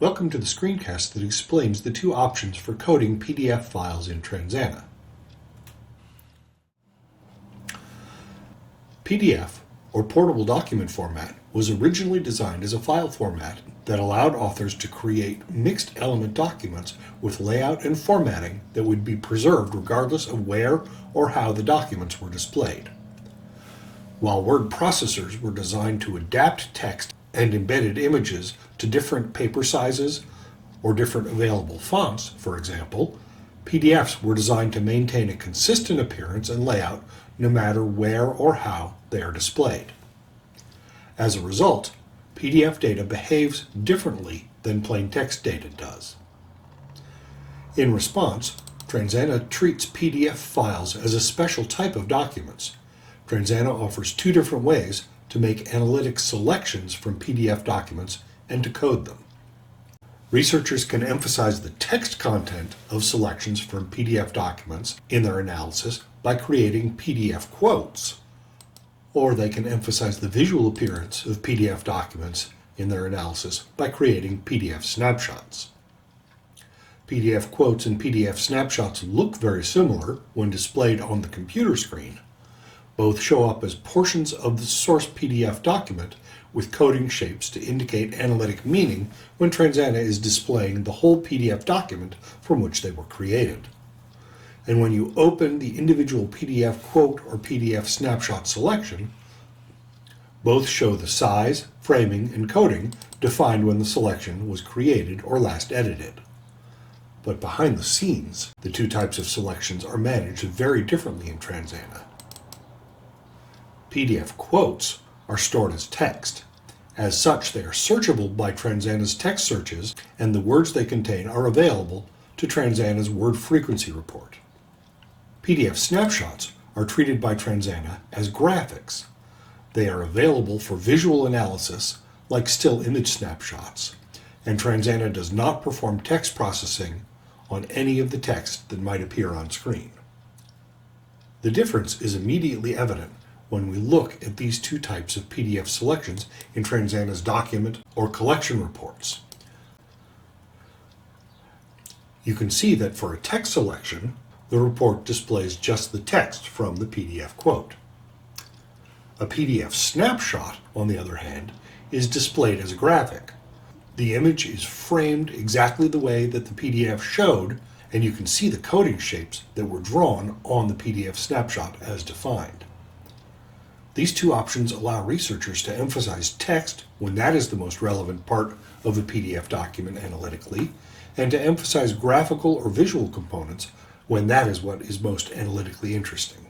Welcome to the screencast that explains the two options for coding PDF files in Transana. PDF, or portable document format, was originally designed as a file format that allowed authors to create mixed element documents with layout and formatting that would be preserved regardless of where or how the documents were displayed. While word processors were designed to adapt text and embedded images to different paper sizes or different available fonts, for example, PDFs were designed to maintain a consistent appearance and layout no matter where or how they are displayed. As a result, PDF data behaves differently than plain text data does. In response, Transana treats PDF files as a special type of documents. Transana offers two different ways to make analytic selections from PDF documents and to code them. Researchers can emphasize the text content of selections from PDF documents in their analysis by creating PDF quotes, or they can emphasize the visual appearance of PDF documents in their analysis by creating PDF snapshots. PDF quotes and PDF snapshots look very similar when displayed on the computer screen. Both show up as portions of the source PDF document with coding shapes to indicate analytic meaning when Transana is displaying the whole PDF document from which they were created. And when you open the individual PDF quote or PDF snapshot selection, both show the size, framing, and coding defined when the selection was created or last edited. But behind the scenes, the two types of selections are managed very differently in Transana. PDF quotes are stored as text. As such, they are searchable by Transana's text searches, and the words they contain are available to Transana's word frequency report. PDF snapshots are treated by Transana as graphics. They are available for visual analysis like still image snapshots, and Transana does not perform text processing on any of the text that might appear on screen. The difference is immediately evident when we look at these two types of PDF selections in Transana's document or collection reports. You can see that for a text selection, the report displays just the text from the PDF quote. A PDF snapshot, on the other hand, is displayed as a graphic. The image is framed exactly the way that the PDF showed, and you can see the coding shapes that were drawn on the PDF snapshot as defined. These two options allow researchers to emphasize text when that is the most relevant part of the PDF document analytically, and to emphasize graphical or visual components when that is what is most analytically interesting.